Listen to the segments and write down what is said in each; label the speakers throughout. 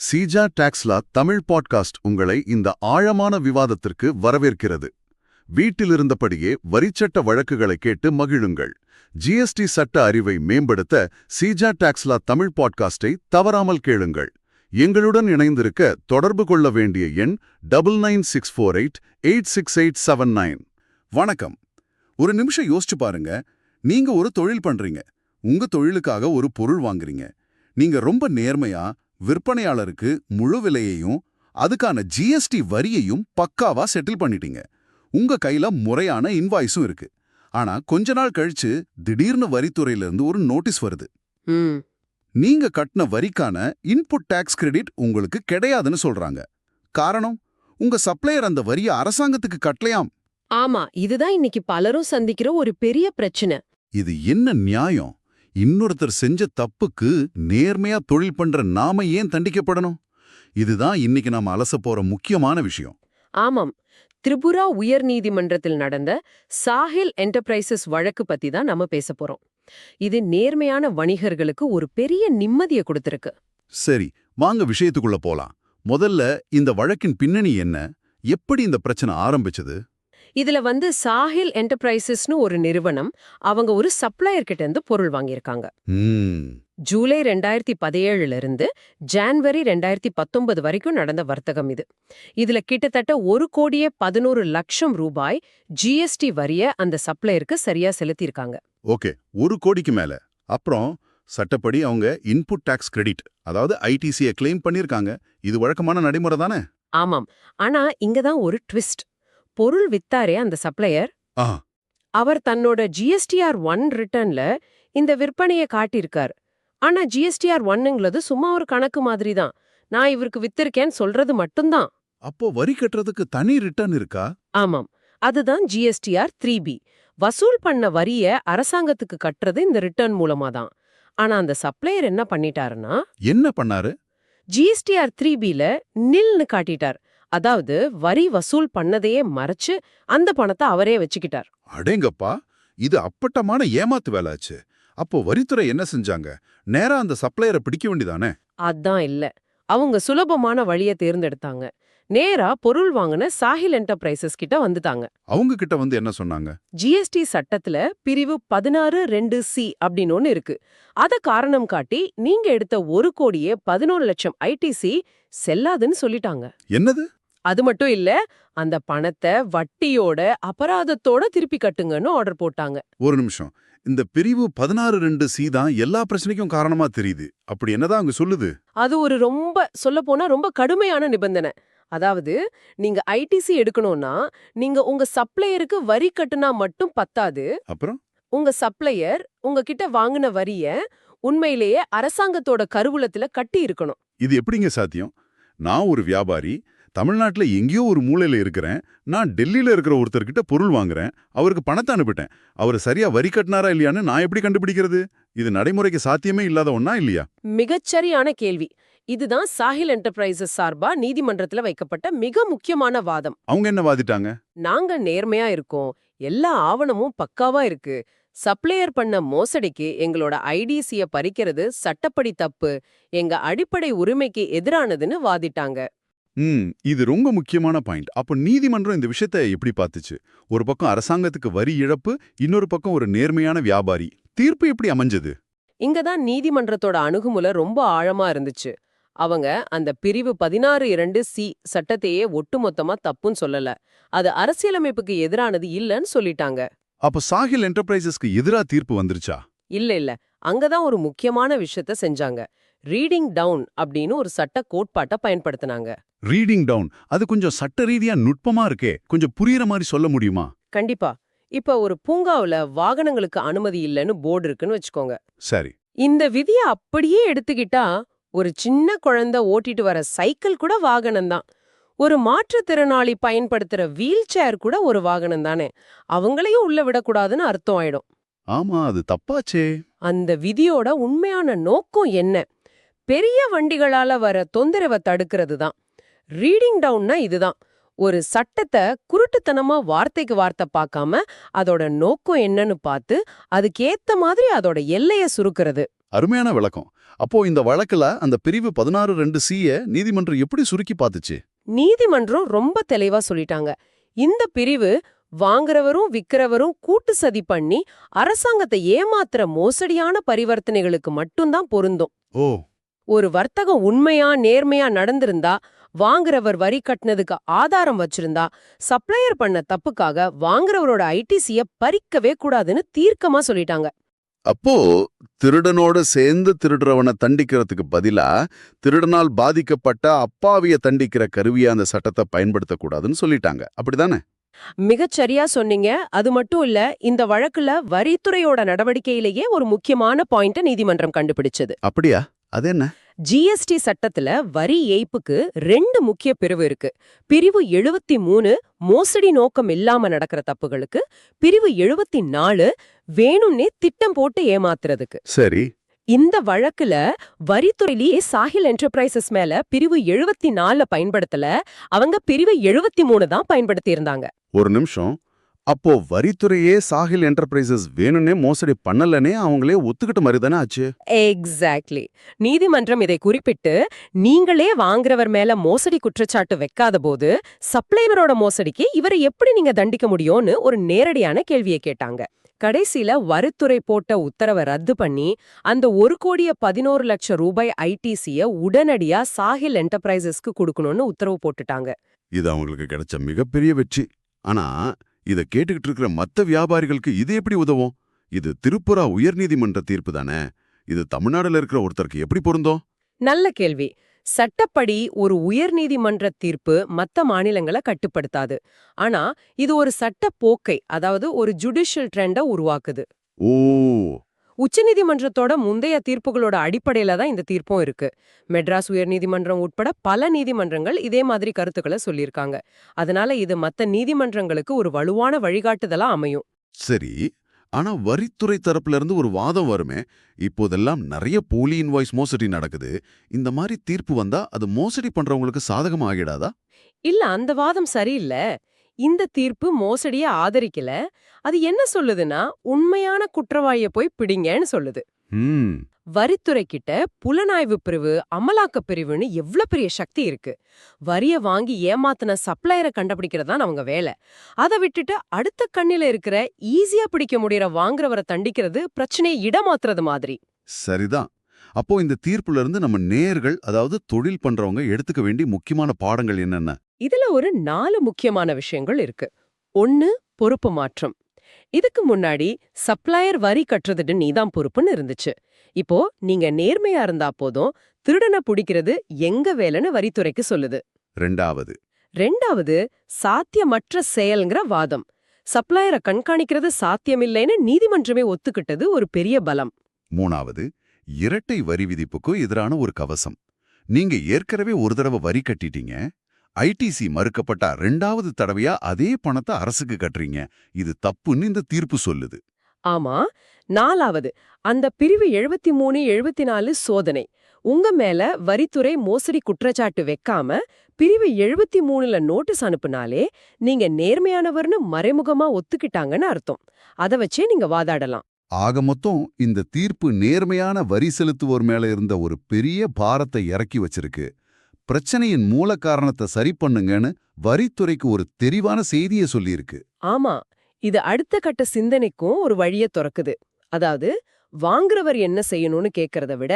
Speaker 1: Seeja Taxila Tamil podcast உங்களை இந்த ஆழமான விவாதத்திற்கு வரவேற்கிறது. வீட்டிலிருந்தபடியே வரிச்சட்ட வழக்குகளை கேட்டு மகிழுங்கள். ஜிஎஸ்டி சட்ட அறிவை மேம்படுத்த சீஜா டாக்ஸ்லா தமிழ் பாட்காஸ்டை தவறாமல் கேளுங்கள். எங்களுடன் இணைந்திருக்க தொடர்பு கொள்ள வேண்டிய எண் 9964886879.
Speaker 2: வணக்கம். ஒரு நிமிஷம் யோசிச்சு பாருங்க. நீங்க ஒரு தொழில் பண்றீங்க. உங்க தொழிலுக்காக ஒரு பொருள் வாங்குறீங்க. நீங்க ரொம்ப நேர்மையா விற்பனையாளருக்கு முழு விலையையும் அதுக்கான ஜிஎஸ்டி வரியையும் பக்காவா செட்டில் பண்ணிட்டீங்க. உங்க கையில முறையான இன்வாய்ஸும் இருக்கு. ஆனா கொஞ்ச நாள் கழிச்சு திடீர்னு வரித்துறையில இருந்து ஒரு நோட்டீஸ் வருது. நீங்க கட்டின வரிக்கான இன்புட் டாக்ஸ் கிரெடிட் உங்களுக்கு கிடையாதுன்னு சொல்றாங்க. காரணம், உங்க சப்ளையர் அந்த வரியை அரசாங்கத்துக்கு கட்டலையாம்.
Speaker 3: ஆமா, இதுதான் இன்னைக்கு பலரும் சந்திக்கிற ஒரு பெரிய பிரச்சனை.
Speaker 2: இது என்ன நியாயம்? இன்னொருத்தர் செஞ்ச தப்புக்கு நேர்மையா தொழில் பண்ற நாம ஏன் தண்டிக்கப்படணும்? இதுதான் இன்னைக்கு நாம அலச போற முக்கியமான விஷயம்.
Speaker 3: ஆமாம், திரிபுரா உயர் நீதிமன்றத்தில் நடந்த சாஹில் என்டர்பிரைசஸ் வழக்கு பத்தி தான் நம்ம பேச போறோம். இது நேர்மையான வணிகர்களுக்கு ஒரு பெரிய நிம்மதியை கொடுத்திருக்கு.
Speaker 2: சரி, வாங்க விஷயத்துக்குள்ள போலாம். முதல்ல இந்த வழக்கின் பின்னணி என்ன? எப்படி இந்த பிரச்சனை ஆரம்பிச்சது?
Speaker 3: இதுல சாஹில் என்டர்பிரைசஸ்னு ஒரு நிறுவனம், அவங்க ஒரு சப்ளையர் கிட்ட இருந்து பொருள் வாங்கியிருக்காங்க. ஜூலை 2017 இருந்து ஜான்வரி 2019 வரைக்கும் நடந்த வர்த்தகம் இது. இதுல கிட்டத்தட்ட 1,11,00,000 ரூபாய் ஜிஎஸ்டி வரிய அந்த சப்ளையருக்கு சரியா செலுத்தியிருக்காங்க.
Speaker 2: ஓகே, 1 கோடிக்கு மேல. அப்புறம் சட்டப்படி அவங்க இன்புட் டாக்ஸ் கிரெடிட், அதாவது ஐடிசியை கிளைம் பண்ணிருக்காங்க. இது வழக்கமான நடைமுறை தானே?
Speaker 3: ஆமாம், ஆனா இங்கதான் ஒரு ட்விஸ்ட். பொருள் வித்தாரே அந்த சப்ளையர், அவர் தன்னோட GSTR-1 ரிட்டர்ன்ல இந்த விற்பனையை காட்டியிருக்கார். ஆனா GSTR-1ங்கிறது சும்மா ஒரு கணக்கு மாதிரி தான். நான் இவருக்கு வித்திருக்கேன்னு சொல்றது மட்டும்தான்.
Speaker 2: அப்போ வரி கட்டுறதுக்கு தனி ரிட்டர்ன் இருக்கா?
Speaker 3: ஆமாம், அதுதான் GSTR-3B. வசூல் பண்ண வரிய அரசாங்கத்துக்கு கட்டுறது இந்த ரிட்டர்ன் மூலமா தான். ஆனா அந்த சப்ளையர் என்ன பண்ணிட்டாருன்னா,
Speaker 2: என்ன பண்ணாரு?
Speaker 3: GSTR-3Bல நில்னு காட்டிட்டார். அதாவது வரி வசூல் பண்ணதையே மறைச்சு அந்த பணத்தை அவரே வச்சுக்கிட்டார்.
Speaker 2: அடேங்கப்பா, இது அப்பட்டமான ஏமாத்து வேலாச்சு. அப்போ வரித்துறை என்ன செஞ்சாங்க? நேரா அந்த சப்ளையரை பிடிக்க வேண்டியதானே?
Speaker 3: அதான் இல்ல, அவங்க சுலபமான வழியை தேர்ந்தெடுத்தாங்க. நேரா பொருள் வாங்கின சாஹில் என்டர்பிரைசஸ் கிட்ட வந்துட்டாங்க.
Speaker 2: அவங்க கிட்ட என்ன சொன்னாங்க?
Speaker 3: ஜிஎஸ்டி சட்டத்துல பிரிவு 16(2)C அப்படின்னு ஒன்னு இருக்கு. அத காரணம் காட்டி நீங்க எடுத்த 1,11,00,000 ஐடிசி செல்லாதுன்னு சொல்லிட்டாங்க.
Speaker 2: என்னது?
Speaker 3: அது மட்டும் இல்ல, அந்த பணத்தை வட்டியோட அபராதத்தோட திருப்பி கட்டுங்கன்னு ஆர்டர் போட்டாங்க.
Speaker 2: ஒரு நிமிஷம், இந்த பிரிவு 16(2)C தான் எல்லா பிரச்சனைக்கும் காரணமா தெரியுது. அப்படி என்னதான் அங்க சொல்லுது?
Speaker 3: அது ஒரு சொல்லப்போனா ரொம்ப கடுமையான நிபந்தனை. அதாவது, நீங்க ஐடிசி எடுக்கணும்னா நீங்க உங்க சப்ளையருக்கு வரி கட்டுனா மட்டும் பத்தாது.
Speaker 2: அப்புறம்
Speaker 3: உங்க சப்ளையர் உங்ககிட்ட வாங்கின வரிய உண்மையிலேயே அரசாங்கத்தோட கருவூலத்துல கட்டி இருக்கணும்.
Speaker 2: இது எப்படிங்க சாத்தியம்? நான் ஒரு வியாபாரி, தமிழ்நாட்டுல எங்கேயோ ஒரு மூலையில இருக்கிறேன். நான் டெல்லியில இருக்கிற ஒருத்தர்கிட்ட பொருள் வாங்குறேன். அவருக்கு பணத்தை அனுப்பிட்டேன். அவர் சரியா வரி கட்டினாரா இல்லையான்னு நான் எப்படி கண்டுபிடிக்கிறது? இது நடைமுறைக்கு சாத்தியமே இல்லாத ஒண்ணா இல்லையா?
Speaker 3: மிகச்சரியான கேள்வி. இதுதான் சாஹில் என்டர்பிரைசஸ் சார்பா நீதிமன்றத்துல வைக்கப்பட்ட மிக முக்கியமான வாதம்.
Speaker 2: அவங்க என்ன வாதிட்டாங்க?
Speaker 3: நாங்க நேர்மையா இருக்கோம், எல்லா ஆவணமும் பக்காவா இருக்கு, சப்ளையர் பண்ண மோசடிக்கு எங்களோட ஐடிசிய பறிக்கிறது சட்டப்படி தப்பு, எங்க அடிப்படை உரிமைக்கு எதிரானதுன்னு வாதிட்டாங்க.
Speaker 2: இது ரொம்ப முக்கியமான பாயிண்ட். அப்போ நீதிமன்றம் இந்த விஷயத்தை எப்படி பார்த்துச்சு? ஒரு பக்கம் அரசாங்கத்துக்கு வரி இழப்பு, இன்னொரு பக்கம் ஒரு நேர்மையான வியாபாரி. தீர்ப்பு எப்படி அமைஞ்சது?
Speaker 3: இங்கதான் நீதிமன்றத்தோட அணுகுமுறை ரொம்ப ஆழமா இருந்துச்சு. அவங்க அந்த பிரிவு 16(2)C சட்டத்தையே ஒட்டுமொத்தமா தப்புன்னு சொல்லல, அது அரசியலமைப்புக்கு எதிரானது இல்லன்னு சொல்லிட்டாங்க.
Speaker 2: அப்ப சாஹில் என்டர்பிரைசஸ்க்கு எதிரா தீர்ப்பு வந்துருச்சா?
Speaker 3: இல்ல, அங்கதான் ஒரு முக்கியமான விஷயத்த செஞ்சாங்க. ரீடிங் டவுன் அப்படின்னு ஒரு சட்ட கோட்பாட்டை பயன்படுத்தினாங்க.
Speaker 2: ரீடிங் டவுன், அது கொஞ்சம் சட்ட ரீதியா நுட்பமா இருக்கே, கொஞ்சம் புரியுற மாதிரி சொல்ல முடியுமா?
Speaker 3: கண்டிப்பா. இப்ப ஒரு பூங்காவுல வாகனங்களுக்கு அனுமதி இல்லைன்னு போர்டு இருக்குன்னு வச்சுக்கோங்க.
Speaker 2: சரி.
Speaker 3: இந்த விதிய அப்படியே எடுத்துக்கிட்டா ஒரு சின்ன குழந்தை ஓட்டிட்டு வர சைக்கிள் கூட வாகனம் தான். ஒரு மாற்றுத்திறனாளி பயன்படுத்துற வீல் சேர் கூட ஒரு வாகனம் தானே. அவங்களையும் உள்ள விடக்கூடாதுன்னு அர்த்தம் ஆயிடும்.
Speaker 2: ஆமா, அது தப்பாச்சே.
Speaker 3: அந்த விதியோட உண்மையான நோக்கம் என்ன? பெரிய வண்டிகளால வர தொந்தரவை தடுக்கிறது தான். ரீடிங் டவுன்னா இதுதான். ஒரு சட்டத்தை குருட்டுத்தனமா வார்த்தைக்கு வார்த்தை பார்க்காம அதோட நோக்கம் என்னன்னு பார்த்து அதுக்கேத்த மாதிரி அதோட எல்லைய சுருக்கிறது.
Speaker 2: அருமையான விளக்கம். அப்போ இந்த வழக்குல அந்த பிரிவு 16(2)(c)ய நீதிமன்றம் எப்படி சுருக்கி பார்த்துச்சு?
Speaker 3: நீதிமன்றம் ரொம்ப தெளிவா சொல்லிட்டாங்க. இந்த பிரிவு வாங்குறவரும் விக்கிறவரும் கூட்டு சதி பண்ணி அரசாங்கத்தை ஏமாத்துற மோசடியான பரிவர்த்தனைகளுக்கு மட்டும்தான் பொருந்தும்.
Speaker 2: ஓ,
Speaker 3: ஒரு வர்த்தகம் உண்மையா நேர்மையா நடந்திருந்தா, வாங்குறவர் வரி கட்டினதுக்கு ஆதாரம் வச்சிருந்தா, சப்ளையர் பண்ண தப்புக்காக வாங்குறவரோட ஐடிசிய பறிக்கவே கூடாதுன்னு தீர்க்கமா சொல்லிட்டாங்க.
Speaker 2: அப்போ திருடனோட சேர்ந்து திருடுறவனை தண்டிக்கிறதுக்கு பதிலா திருடனால் பாதிக்கப்பட்ட அப்பாவிய தண்டிக்கிற கருவியா அந்த சட்டத்தை பயன்படுத்தக்கூடாதுன்னு சொல்லிட்டாங்க. அப்படிதானே?
Speaker 3: மிகச்சரியா சொன்னீங்க. அது மட்டும் இல்ல, இந்த வழக்குல வரித்துறையோட நடவடிக்கையிலேயே ஒரு முக்கியமான பாயிண்ட நீதிமன்றம் கண்டுபிடிச்சது.
Speaker 2: அப்படியா? அது என்ன?
Speaker 3: ஜிஎஸ்டி சட்டத்துல வரி ஏய்ப்புக்கு 2 முக்கிய பிரிவு இருக்கு. பிரிவு 73 மோசடி நோக்கம் இல்லாம நடக்கிற தப்புகளுக்கு, பிரிவு 74 வேணும்னே திட்டம் போட்டு ஏமாத்துறதுக்கு.
Speaker 2: சரி.
Speaker 3: இந்த வழக்குல வரித்துறையிலேயே சாஹில் என்டர்பிரைசஸ் மேல பிரிவு 74 பயன்படுத்தல, அவங்க பிரிவு 73 தான் பயன்படுத்தி இருந்தாங்க.
Speaker 2: ஒரு நிமிஷம். அப்போ வரித்துறையே சாஹில் என்டர்பிரைசஸ் வேணும்னே மோசடி பண்ணலனே அவங்களே ஒத்துக்கிட்ட மாதிரி தானே ஆச்சு?
Speaker 3: எக்ஸாக்ட்லி. நீதிமன்றம் இதை குறிப்பிட்டு, நீங்களே வாங்குறவர் மேல மோசடி குற்றச்சாட்டு வைக்காத போது சப்ளையரோட மோசடிக்கு இவரை எப்படி நீங்க தண்டிக்க முடியும்னு ஒரு நேரடியான கேள்வியை கேட்டாங்க. கடைசியில வரித்துறை போட்ட உத்தரவை ரத்து பண்ணி அந்த 1,11,00,000 ரூபாய் ஐடிசிய உடனடியா சாஹில் என்டர்பிரைசஸ்க்கு கொடுக்கணும்னு உத்தரவு போட்டுட்டாங்க.
Speaker 2: இது அவங்களுக்கு கிடைச்ச மிகப்பெரிய வெற்றி. ஆனா இத கேட்டுக்கிட்டு இருக்கிற மத்த வியாபாரிகளுக்கு இது எப்படி உதவும்? இது திரிபுரா உயர்நீதிமன்ற தீர்ப்பு தானே. இது தமிழ்நாடுல இருக்கிற ஒருத்தருக்கு எப்படி பொருந்தும்?
Speaker 3: நல்ல கேள்வி. சட்டப்படி ஒரு உயர்நீதிமன்ற தீர்ப்பு மத்த மாநிலங்களை கட்டுப்படுத்தாது. ஆனா இது ஒரு சட்ட போக்கை, அதாவது ஒரு ஜுடிஷியல் ட்ரெண்ட உருவாக்குது.
Speaker 2: ஓ,
Speaker 3: உச்சநீதிமன்றத்தோட முந்தைய தீர்ப்புகளோட அடிப்படையில தான் இந்த தீர்ப்பும் இருக்கு. மெட்ராஸ் உயர்நீதிமன்றம் உட்பட பல நீதிமன்றங்கள் இதே மாதிரி கருத்துக்களை சொல்லியிருக்காங்க. அதனால இது மத்த நீதிமன்றங்களுக்கு ஒரு வலுவான வழிகாட்டுதலா அமையும்.
Speaker 2: சரி. ஆனா வரித்துறை தரப்புல இருந்து ஒரு வாதம் வருமே. இப்போதெல்லாம் நிறைய போலி இன்வாய்ஸ் மோசடி நடக்குது. இந்த மாதிரி தீர்ப்பு வந்தா அது மோசடி பண்றவங்களுக்கு சாதகமா ஆகிடாதா?
Speaker 3: இல்ல, அந்த வாதம் சரியில்ல. இந்த தீர்ப்பு மோசடிய ஆதரிக்கல. அது என்ன சொல்லுதுன்னா, உண்மையான குற்றவாளிய போய் பிடிங்கன்னு சொல்லுது. வரித்துறை கிட்ட புலனாய்வு பிரிவு, அமலாக்க பிரிவுன்னு எவ்ளோ பெரிய சக்தி இருக்கு. வரிய வாங்கி ஏமாத்தின சப்ளையரை கண்டுபிடிக்கிறதான் அவங்க வேலை. அதை விட்டுட்டு அடுத்த கண்ணில இருக்கிற ஈஸியா பிடிக்க முடியற வாங்குறவரை தண்டிக்கிறது பிரச்சனையை இடமாத்துறது மாதிரி.
Speaker 2: சரிதான். அப்போ இந்த தீர்ப்புல இருந்து நம்ம நேயர்கள், அதாவது தொழில் பண்றவங்க எடுத்துக்க வேண்டிய முக்கியமான பாடங்கள் என்னென்ன?
Speaker 3: இதுல ஒரு 4 முக்கியமான விஷயங்கள் இருக்கு. 1, பொறுப்பு மாற்றம். இதுக்கு முன்னாடி சப்ளையர் வரி கட்டுறதுட்டு நீதான் பொறுப்புன்னு இருந்துச்சு. இப்போ நீங்க நேர்மையா இருந்தா போதும், திருடனை பிடிக்கிறது எங்க வேலைன்னு வரித்துறைக்கு சொல்லுது. ரெண்டாவது சாத்தியமற்ற செயல்ங்கிற வாதம். சப்ளையரை கண்காணிக்கிறது சாத்தியமில்லைன்னு நீதிமன்றமே ஒத்துக்கிட்டது ஒரு பெரிய பலம்.
Speaker 2: 3, இரட்டை வரி விதிப்புக்கு எதிரான ஒரு கவசம். நீங்க ஏற்கனவே ஒரு தடவை வரி கட்டிட்டீங்க, ஐடிசி மறுக்கப்பட்டா 2வது தடவையா அதே பணத்தை அரசுக்கு கட்டுறீங்க. இது தப்புன்னு இந்த தீர்ப்பு சொல்லுது.
Speaker 3: ஆமா. 4வது அந்த பிரிவு 73, 74 சோதனை. உங்க மேல வரித்துறை மோசடி குற்றச்சாட்டு வைக்காம பிரிவு 73ல நோட்டீஸ் அனுப்புனாலே நீங்க நேர்மையானவர்னு மறைமுகமா ஒத்துக்கிட்டாங்கன்னு அர்த்தம். அத வச்சே நீங்க வாதாடலாம்.
Speaker 2: ஆக மொத்தம் இந்த தீர்ப்பு நேர்மையான வரி செலுத்துவோர் மேல இருந்த ஒரு பெரிய பாரத்தை இறக்கி வச்சிருக்கு. பிரச்சனையின் மூல காரணத்தை சரி பண்ணுங்கன்னு வரித்துறைக்கு ஒரு தெளிவான செய்தியை சொல்லியிருக்கு.
Speaker 3: ஆமா, இது அடுத்த கட்ட சிந்தனைக்கும் ஒரு வழிய திறக்குது. அதாவது வாங்குறவர் என்ன செய்யணும்னு கேட்கறத விட,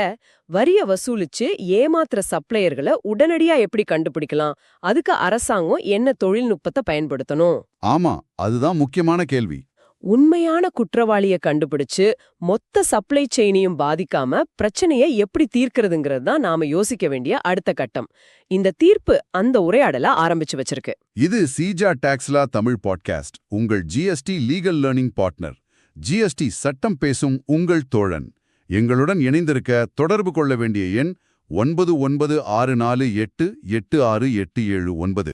Speaker 3: வரிய வசூலிச்சு ஏமாத்துற சப்ளையர்களை உடனடியா எப்படி கண்டுபிடிக்கலாம், அதுக்கு அரசாங்கம் என்ன தொழில்நுட்பத்தை பயன்படுத்தணும்.
Speaker 2: ஆமா, அதுதான் முக்கியமான கேள்வி.
Speaker 3: உண்மையான குற்றவாளிய கண்டுபிடிச்சு மொத்த சப்ளை செயினையும் பாதிக்காம பிரச்சனையை எப்படி தீர்க்கிறதுங்கிறது தான் நாம யோசிக்க வேண்டிய அடுத்த கட்டம். இந்த தீர்ப்பு அந்த உரையாடல ஆரம்பிச்சு வச்சிருக்கு.
Speaker 2: இது சீஜா டாக்ஸ்லா தமிழ் பாட்காஸ்ட், உங்கள் GST legal learning partner. GST சட்டம் பேசும் உங்கள் தோழன். எங்களுடன் இணைந்திருக்க தொடர்பு கொள்ள வேண்டிய எண் 9964886869.